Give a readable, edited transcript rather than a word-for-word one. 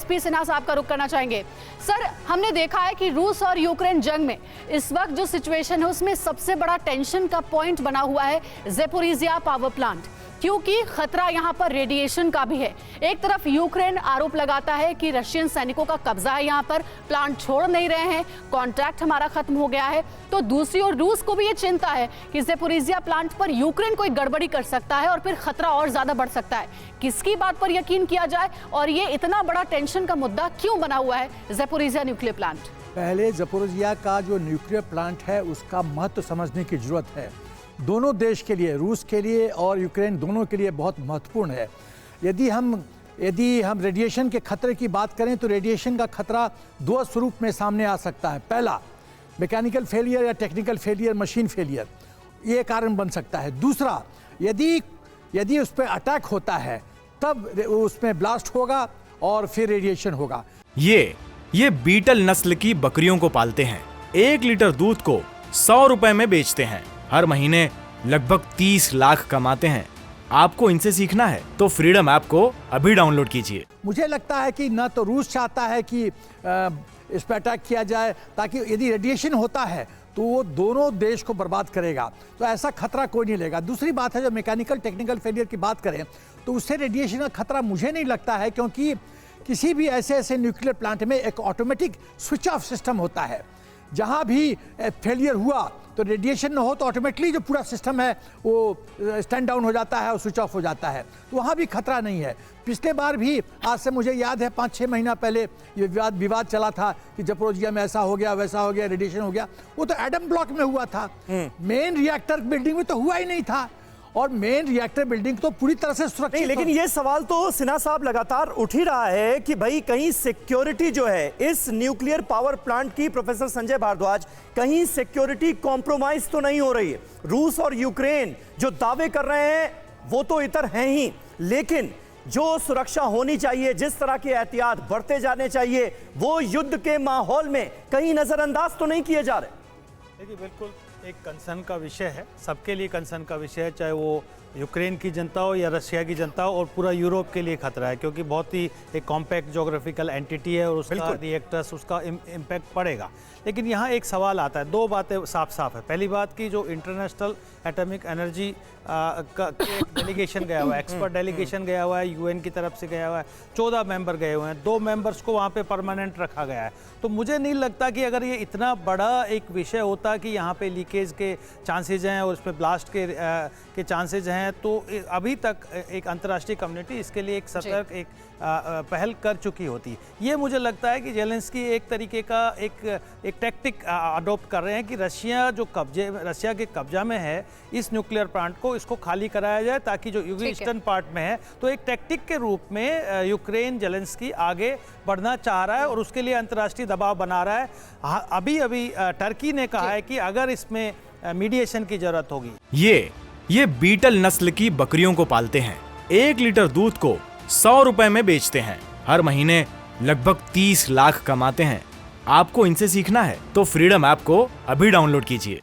SP Sinha साहब का रुख करना चाहेंगे। सर, हमने देखा है कि रूस और यूक्रेन जंग में इस वक्त जो सिचुएशन है उसमें सबसे बड़ा टेंशन का पॉइंट बना हुआ है ज़ैपोरिज़िया पावर प्लांट, क्योंकि खतरा यहां पर रेडिएशन का भी है। एक तरफ यूक्रेन आरोप लगाता है कि रशियन सैनिकों का कब्जा है यहां पर, प्लांट छोड़ नहीं रहे हैं, कॉन्ट्रैक्ट हमारा खत्म हो गया है। तो दूसरी ओर रूस को भी ये चिंता है कि ज़ैपोरिज़िया प्लांट पर यूक्रेन कोई गड़बड़ी कर सकता है और फिर खतरा और ज्यादा बढ़ सकता है। किसकी बात पर यकीन किया जाए और ये इतना बड़ा टेंशन का मुद्दा क्यों बना हुआ है ज़ैपोरिज़िया न्यूक्लियर प्लांट? पहले ज़ैपोरिज़िया का जो न्यूक्लियर प्लांट है उसका महत्व समझने की जरूरत है। दोनों देश के लिए, रूस के लिए और यूक्रेन दोनों के लिए बहुत महत्वपूर्ण है। यदि हम रेडिएशन के खतरे की बात करें तो रेडिएशन का खतरा दो स्वरूप में सामने आ सकता है। पहला, मैकेनिकल फेलियर या टेक्निकल फेलियर, मशीन फेलियर, ये कारण बन सकता है। दूसरा, यदि उस पर अटैक होता है तब उसमें ब्लास्ट होगा और फिर रेडिएशन होगा। ये बीटल नस्ल की बकरियों को पालते हैं। 1 लीटर दूध को 100 रुपए में बेचते हैं। हर महीने लगभग 30 लाख कमाते हैं। आपको इनसे सीखना है तो फ्रीडम ऐप को अभी डाउनलोड कीजिए। मुझे लगता है कि न तो रूस चाहता है कि इस पर अटैक किया जाए, ताकि यदि रेडिएशन होता है तो वो दोनों देश को बर्बाद करेगा, तो ऐसा खतरा कोई नहीं लेगा। दूसरी बात है, जो मैकेनिकल टेक्निकल फेलियर की बात करें तो उससे रेडिएशन का खतरा मुझे नहीं लगता है, क्योंकि किसी भी ऐसे न्यूक्लियर प्लांट में एक ऑटोमेटिक स्विच ऑफ सिस्टम होता है। जहाँ भी फेलियर हुआ तो रेडिएशन न हो तो ऑटोमेटिकली जो पूरा सिस्टम है वो स्टैंड डाउन हो जाता है और स्विच ऑफ हो जाता है, तो वहाँ भी खतरा नहीं है। पिछले बार भी, आज से मुझे याद है 5-6 महीना पहले ये विवाद चला था कि ज़ैपोरिज़िया में ऐसा हो गया, वैसा हो गया, रेडिएशन हो गया। वो तो एटम ब्लॉक में हुआ था, मेन रिएक्टर बिल्डिंग में तो हुआ ही नहीं था, और मेन रिएक्टर बिल्डिंग तो पूरी तरह से सुरक्षित नहीं। लेकिन ये सवाल तो सिन्हा साहब लगातार उठ ही रहा है कि भाई कहीं सिक्योरिटी जो है इस न्यूक्लियर पावर प्लांट की, प्रोफेसर संजय भारद्वाज, कहीं सिक्योरिटी कॉम्प्रोमाइज तो नहीं हो रही है? रूस और यूक्रेन जो दावे कर रहे हैं वो तो इतर हैं ही, लेकिन जो सुरक्षा होनी चाहिए, जिस तरह के एहतियात बढ़ते जाने चाहिए, वो युद्ध के माहौल में कहीं नजरअंदाज तो नहीं किए जा रहे। देखिए, बिल्कुल एक कंसर्न का विषय है, सबके लिए कंसर्न का विषय है, चाहे वो यूक्रेन की जनता हो या रशिया की जनता हो, और पूरा यूरोप के लिए खतरा है, क्योंकि बहुत ही एक कॉम्पैक्ट जोग्राफिकल एंटिटी है और उसका रिएक्टर्स, उसका इम्पैक्ट पड़ेगा। लेकिन यहाँ एक सवाल आता है, दो बातें साफ साफ है। पहली बात की जो इंटरनेशनल एटॉमिक एनर्जी का डेलीगेशन गया हुआ है, एक्सपर्ट डेलीगेशन गया हुआ है, यूएन की तरफ से गया हुआ है, 14 मेंबर गए हुए हैं, 2 मेंबर्स को वहाँ पे परमानेंट रखा गया है। तो मुझे नहीं लगता कि अगर ये इतना बड़ा एक विषय होता कि यहाँ पे लीकेज के चांसेज हैं और इस पर ब्लास्ट के चांसेज हैं, तो अभी तक एक अंतर्राष्ट्रीय कम्युनिटी इसके लिए एक सतर्क एक पहल कर चुकी होती। ये मुझे लगता है कि ज़ेलेंस्की एक तरीके का एक टैक्टिक अडॉप्ट कर रहे हैं कि रशिया के कब्जा में है इस न्यूक्लियर प्लांट को, इसको खाली कराया जाए, ताकि जो ईस्टर्न पार्ट में है, तो एक टैक्टिक के रूप में यूक्रेन ज़ेलेंस्की आगे बढ़ना चाह रहा है और उसके लिए अंतर्राष्ट्रीय दबाव बना रहा है। अभी टर्की ने कहा है कि अगर इसमें मीडिएशन की जरूरत होगी। ये बीटल नस्ल की बकरियों को पालते हैं। 1 लीटर दूध को 100 रुपए में बेचते हैं। हर महीने लगभग 30 लाख कमाते हैं। आपको इनसे सीखना है तो फ्रीडम ऐप को अभी डाउनलोड कीजिए।